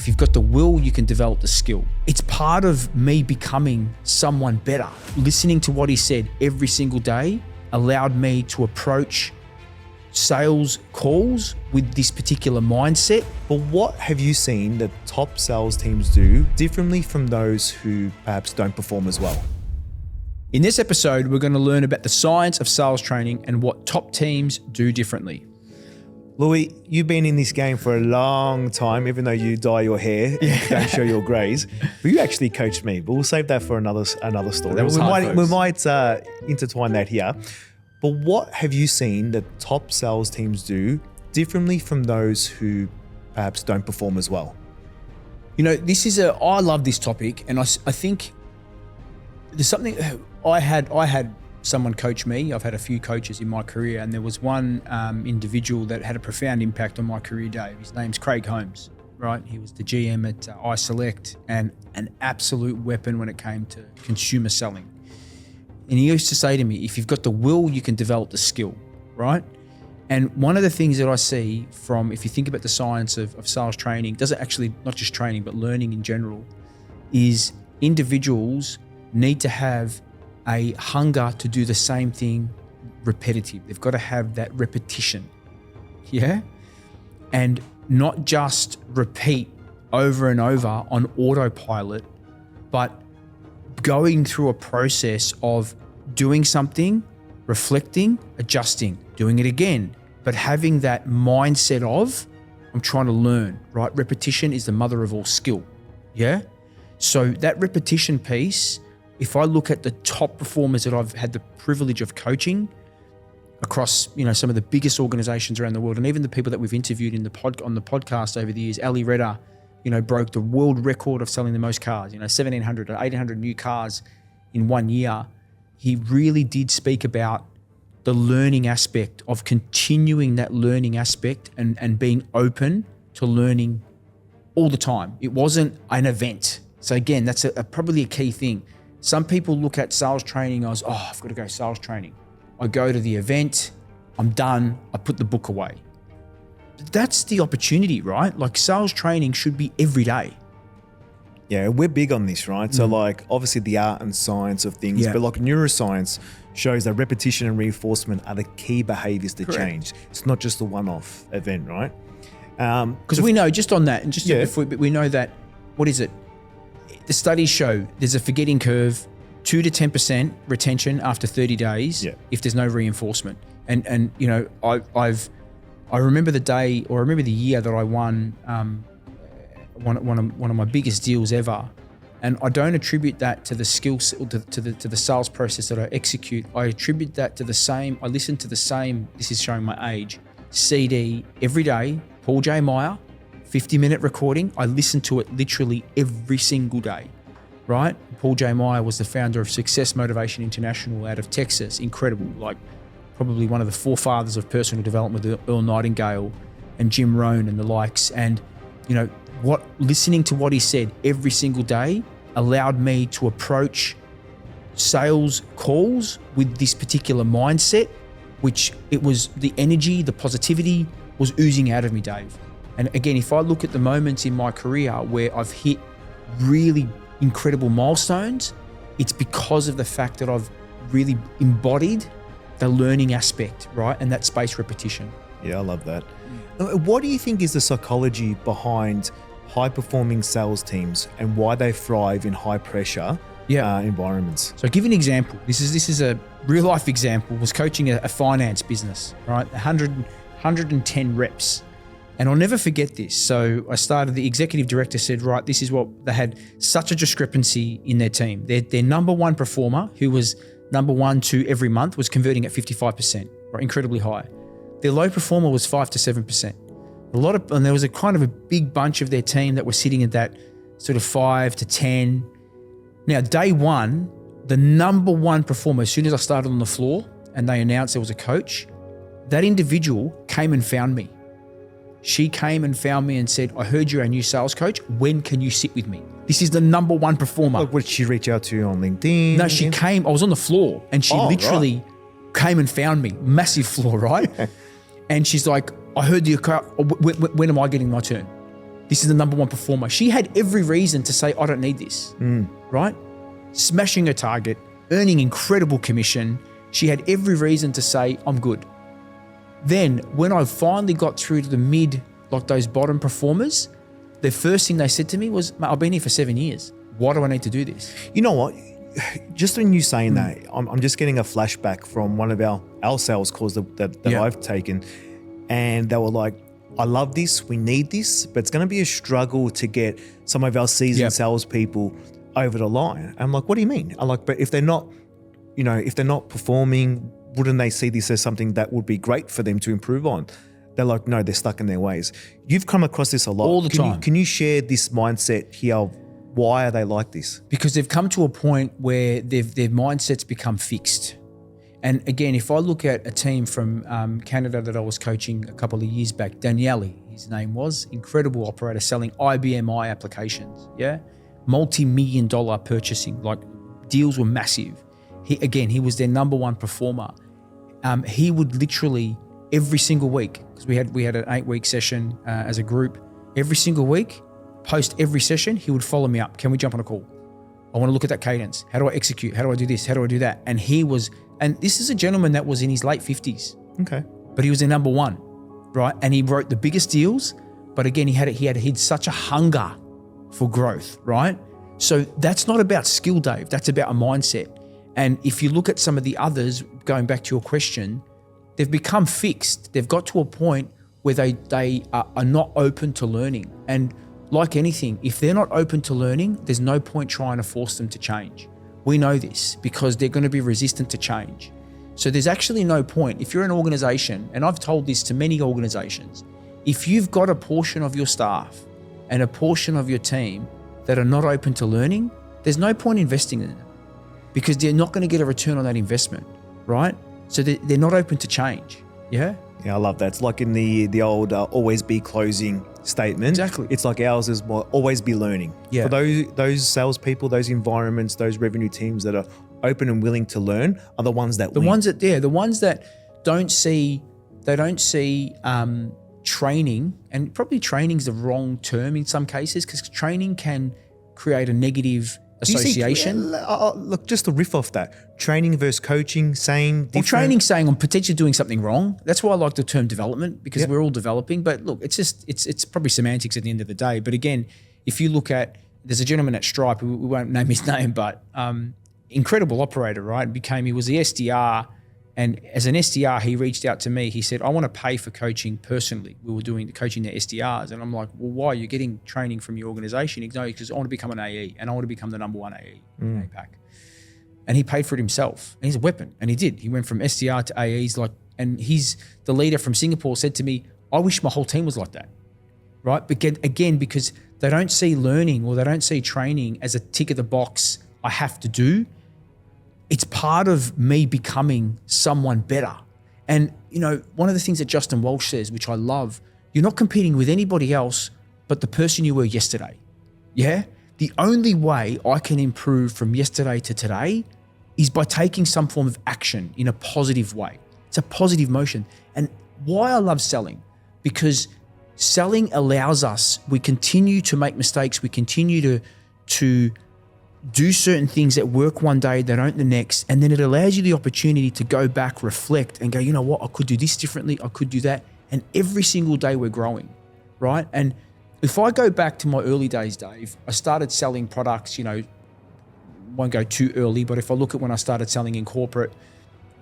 If you've got the will, you can develop the skill. It's part of me becoming someone better. Listening to what he said every single day allowed me to approach sales calls with this particular mindset. But what have you seen that top sales teams do differently from those who perhaps don't perform as well? In this episode, we're going to learn about the science of sales training and what top teams do differently. Louis, you've been in this game for a long time, even though you dye your hair and don't show your greys. But you actually coached me, but we'll save that for another story. That was hard, we might intertwine that here. But what have you seen that top sales teams do differently from those who perhaps don't perform as well? You know, I love this topic, and I think there's something. I had someone coach me. I've had a few coaches in my career, and there was one individual that had a profound impact on my career, Dave. His name's Craig Holmes, right? He was the GM at iSelect and an absolute weapon when it came to consumer selling. And he used to say to me, if you've got the will, you can develop the skill, right? And one of the things that I see from, if you think about the science of sales training, doesn't actually, not just training, but learning in general, is individuals need to have a hunger to do the same thing repetitive. They've got to have that repetition, yeah? And not just repeat over and over on autopilot, but going through a process of doing something, reflecting, adjusting, doing it again, but having that mindset of, I'm trying to learn, right? Repetition is the mother of all skill, yeah? So that repetition piece, if I look at the top performers that I've had the privilege of coaching across, some of the biggest organizations around the world, and even the people that we've interviewed on the podcast over the years, Ali Redder, broke the world record of selling the most cars, 1,700 or 1,800 new cars in 1 year. He really did speak about the learning aspect of continuing that learning aspect and being open to learning all the time. It wasn't an event. So again, that's probably a key thing. Some people look at sales training as, I've got to go sales training. I go to the event, I'm done, I put the book away. That's the opportunity, right? Like sales training should be every day. Yeah, we're big on this, right? So obviously the art and science of things, but neuroscience shows that repetition and reinforcement are the key behaviors that change. It's not just a one-off event, right? Because we know just on that, and we know that, what is it? The studies show there's a forgetting curve, 2 to 10% retention after 30 days if there's no reinforcement. And I remember the day, or I remember the year that I won one of my biggest deals ever, and I don't attribute that to the skills to the sales process that I execute. I attribute that to the same. I listen to the same. This is showing my age. CD every day. Paul J. Meyer, 50-minute recording. I listen to it literally every single day. Right? Paul J. Meyer was the founder of Success Motivation International out of Texas. Incredible, like probably one of the forefathers of personal development with Earl Nightingale and Jim Rohn and the likes. And listening to what he said every single day allowed me to approach sales calls with this particular mindset, which it was the energy, the positivity was oozing out of me, Dave. And again, if I look at the moments in my career where I've hit really incredible milestones, it's because of the fact that I've really embodied the learning aspect, right? And that spaced repetition. Yeah, I love that. What do you think is the psychology behind high-performing sales teams and why they thrive in high-pressure environments? So I'll give you an example. This is a real-life example. I was coaching a finance business, right? 110 reps. And I'll never forget this. So I started, the executive director said, right, this is what they had, such a discrepancy in their team. Their number one performer, who was number 1, 2 every month, was converting at 55%, right? Incredibly high. Their low performer was 5 to 7%. And there was a kind of a big bunch of their team that were sitting at that sort of 5 to 10. Now, day one, the number one performer, as soon as I started on the floor and they announced there was a coach, that individual came and found me. She came and found me and said, I heard you're a new sales coach. When can you sit with me? This is the number one performer. Like, would she reach out to you on LinkedIn? No, she came. I was on the floor and she literally came and found me. Massive floor, right? And she's like, I heard when am I getting my turn? This is the number one performer. She had every reason to say, I don't need this, right? Smashing her target, earning incredible commission. She had every reason to say, I'm good. Then when I finally got through to the mid, like those bottom performers, the first thing they said to me was, mate, I've been here for 7 years. Why do I need to do this? You know what? Just when you saying that, I'm just getting a flashback from one of our sales calls that I've taken. And they were like, I love this, we need this, but it's going to be a struggle to get some of our seasoned salespeople over the line. I'm like, what do you mean? I'm like, but if they're not, if they're not performing, wouldn't they see this as something that would be great for them to improve on? They're like, no, they're stuck in their ways. You've come across this a lot. All the time. Can you share this mindset here? Why are they like this? Because they've come to a point where their mindsets become fixed. And again, if I look at a team from Canada that I was coaching a couple of years back, Daniele, his name was, incredible operator selling IBM applications, multi-million dollar purchasing, like deals were massive. He was their number one performer. He would literally every single week, because we had an 8-week session as a group, every single week, post every session, he would follow me up. Can we jump on a call? I want to look at that cadence. How do I execute? How do I do this? How do I do that? And this is a gentleman that was in his late 50s. Okay. But he was the number one, right? And he wrote the biggest deals. But again, he had such a hunger for growth, right? So that's not about skill, Dave. That's about a mindset. And if you look at some of the others, going back to your question, they've become fixed. They've got to a point where they are not open to learning. And like anything, if they're not open to learning, there's no point trying to force them to change. We know this because they're going to be resistant to change. So there's actually no point. If you're an organization, and I've told this to many organizations, if you've got a portion of your staff and a portion of your team that are not open to learning, there's no point investing in them because they're not going to get a return on that investment, right? So they're not open to change, yeah? Yeah, I love that. It's like in the old always be closing statement. Exactly. It's like ours is more always be learning. Yeah. For those salespeople, those environments, those revenue teams that are open and willing to learn are the ones that the win. The ones that don't see training, and probably training is the wrong term in some cases because training can create a negative association. Look, just to riff off that, training versus coaching, same different. Well, training saying I'm potentially doing something wrong. That's why I like the term development because we're all developing. But look, it's probably semantics at the end of the day. But again, if you look at, there's a gentleman at Stripe, we won't name his name, but incredible operator, right? He was the SDR, and as an SDR, he reached out to me. He said, I want to pay for coaching personally. We were doing the coaching their SDRs. And I'm like, well, why? You're getting training from your organization. He goes, no, because I want to become an AE and I want to become the number one AE in APAC. And he paid for it himself. And he's a weapon. And he did. He went from SDR to AEs, and he's the leader from Singapore said to me, I wish my whole team was like that, right? But again, because they don't see learning or they don't see training as a tick of the box I have to do. It's part of me becoming someone better. And, one of the things that Justin Walsh says, which I love, you're not competing with anybody else but the person you were yesterday. Yeah? The only way I can improve from yesterday to today is by taking some form of action in a positive way. It's a positive motion. And why I love selling, because selling allows us, we continue to make mistakes, we continue to do certain things that work one day, they don't the next, and then it allows you the opportunity to go back, reflect, and go, you know what, I could do this differently, I could do that, and every single day we're growing, right? And if I go back to my early days, Dave, I started selling products, won't go too early, but if I look at when I started selling in corporate,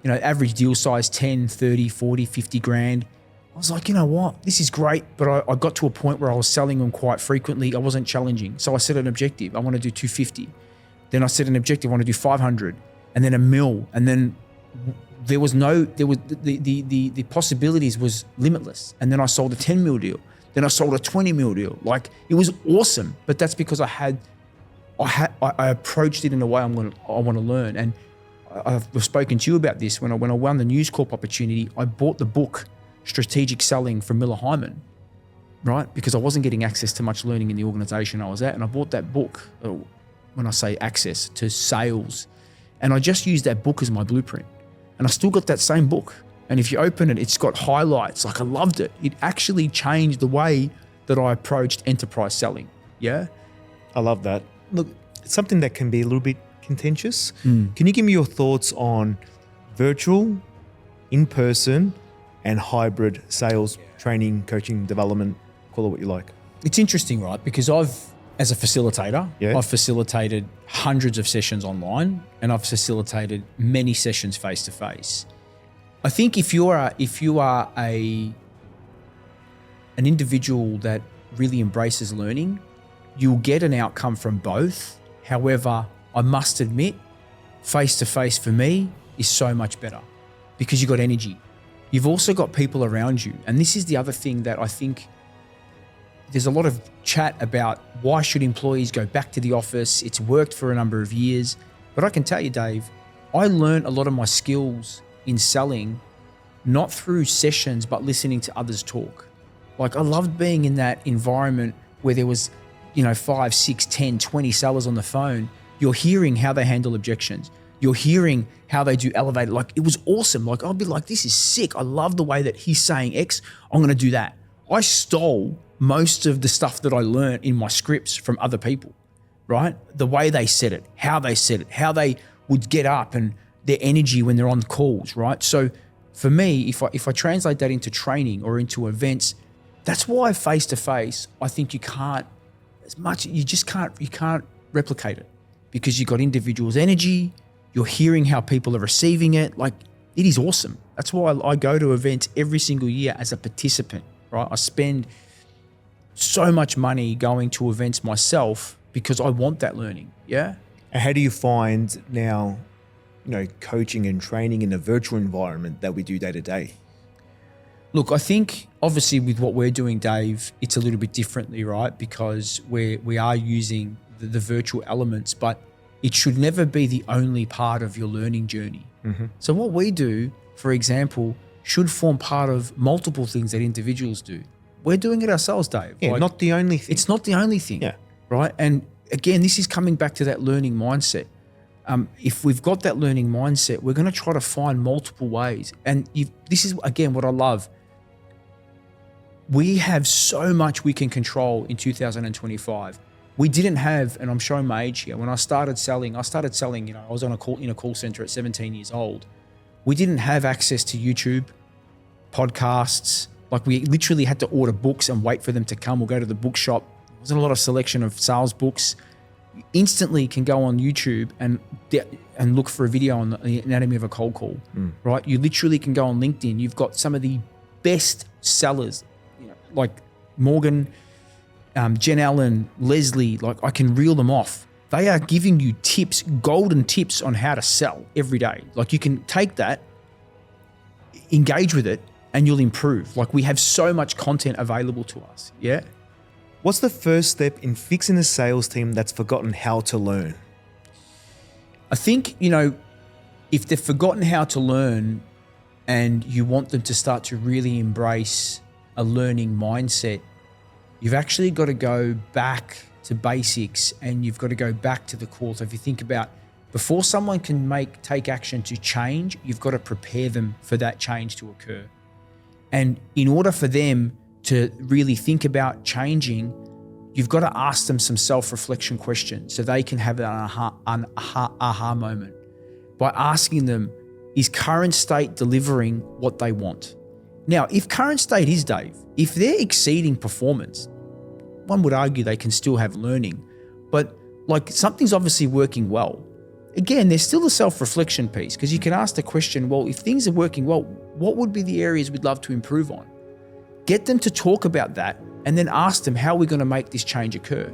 average deal size 10, 30, 40, 50 grand, I was like, you know what, this is great, but I got to a point where I was selling them quite frequently. I wasn't challenging. So I set an objective. I want to do 250. Then I set an objective. I want to do 500 and then $1 million. And then the possibilities was limitless. And then I sold a 10 mil deal. Then I sold a 20 mil deal. Like, it was awesome. But that's because I approached it in a way I want to learn. And I've spoken to you about this. When I won the News Corp opportunity, I bought the book Strategic Selling from Miller Hyman, right? Because I wasn't getting access to much learning in the organization I was at. And I bought that book, when I say access to sales, and I just used that book as my blueprint. And I still got that same book. And if you open it, it's got highlights. Like, I loved it. It actually changed the way that I approached enterprise selling. Yeah. I love that. Look, it's something that can be a little bit contentious. Can you give me your thoughts on virtual, in-person, and hybrid sales, training, coaching, development, call it what you like? It's interesting, right? Because as a facilitator, Yeah. I've facilitated hundreds of sessions online, and I've facilitated many sessions face to face. I think if you are an individual that really embraces learning, you'll get an outcome from both. However, I must admit, face to face for me is so much better because you've got energy. You've also got people around you. And this is the other thing that I think there's a lot of chat about why should employees go back to the office? It's worked for a number of years. But I can tell you, Dave, I learned a lot of my skills in selling, not through sessions, but listening to others talk. Like I loved being in that environment where there was, 5, 6, 10, 20 sellers on the phone. You're hearing how they handle objections. You're hearing how they do elevator. Like it was awesome. Like I'd be like, this is sick. I love the way that he's saying X. I'm going to do that. I stole most of the stuff that I learned in my scripts from other people, right? The way they said it, how they would get up and their energy when they're on calls, right? So for me, if I translate that into training or into events, that's why face to face, I think you can't replicate it because you've got individuals' energy, you're hearing how people are receiving it. Like it is awesome. That's why I go to events every single year as a participant, right? I spend so much money going to events myself because I want that learning. Yeah. And how do you find now, coaching and training in a virtual environment that we do day to day? Look, I think obviously with what we're doing, Dave, it's a little bit differently, right? Because we are using the virtual elements, but it should never be the only part of your learning journey. Mm-hmm. So what we do, for example, should form part of multiple things that individuals do. We're doing it ourselves, Dave. Yeah, not the only thing. It's not the only thing. Yeah. Right. And again, this is coming back to that learning mindset. If we've got that learning mindset, we're going to try to find multiple ways. And this is, again, what I love. We have so much we can control in 2025. We didn't have, and I'm showing my age here, when I started selling, I was on in a call center at 17 years old. We didn't have access to YouTube, podcasts. Like we literally had to order books and wait for them to come or go to the bookshop. There wasn't a lot of selection of sales books. You instantly can go on YouTube and look for a video on the anatomy of a cold call, right? You literally can go on LinkedIn. You've got some of the best sellers, like Morgan, Jen Allen, Leslie, like I can reel them off. They are giving you tips, golden tips on how to sell every day. Like you can take that, engage with it, and you'll improve. Like we have so much content available to us. Yeah. What's the first step in fixing a sales team that's forgotten how to learn? I think, if they've forgotten how to learn and you want them to start to really embrace a learning mindset, you've actually got to go back to basics and you've got to go back to the core. So if you think about before someone can take action to change, you've got to prepare them for that change to occur. And in order for them to really think about changing, you've got to ask them some self-reflection questions so they can have an aha moment by asking them, is current state delivering what they want? Now, if current state is, Dave, if they're exceeding performance, one would argue they can still have learning, but like something's obviously working well. Again, there's still a self-reflection piece because you can ask the question, well, if things are working well, what would be the areas we'd love to improve on? Get them to talk about that and then ask them how we're going to make this change occur.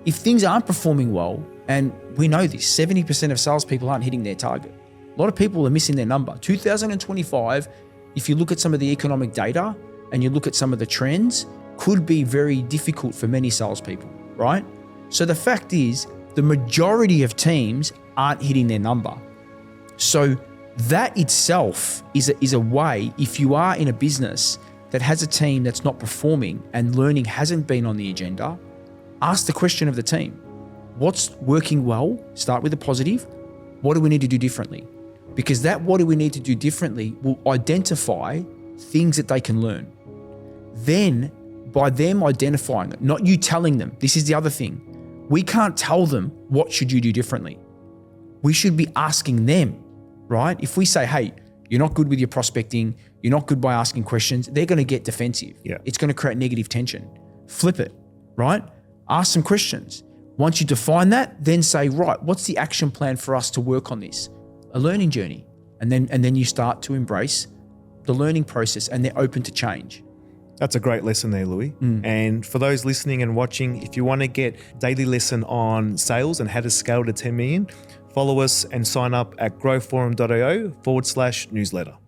If things aren't performing well, and we know this, 70% of salespeople aren't hitting their target. A lot of people are missing their number. 2025, if you look at some of the economic data and you look at some of the trends, could be very difficult for many salespeople, right? So the fact is, the majority of teams aren't hitting their number. So that itself is a way, if you are in a business that has a team that's not performing and learning hasn't been on the agenda, ask the question of the team. What's working well? Start with a positive. What do we need to do differently? Because that what do we need to do differently will identify things that they can learn. Then, by them identifying it, not you telling them. This is the other thing. We can't tell them what should you do differently. We should be asking them, right? If we say, hey, you're not good with your prospecting, you're not good by asking questions, they're going to get defensive. Yeah. It's going to create negative tension. Flip it, right? Ask some questions. Once you define that, then say, right, what's the action plan for us to work on this? A learning journey. And then you start to embrace the learning process, and they're open to change. That's a great lesson there, Louis. And for those listening and watching, if you want to get daily lesson on sales and how to scale to 10 million, follow us and sign up at growforum.io/newsletter.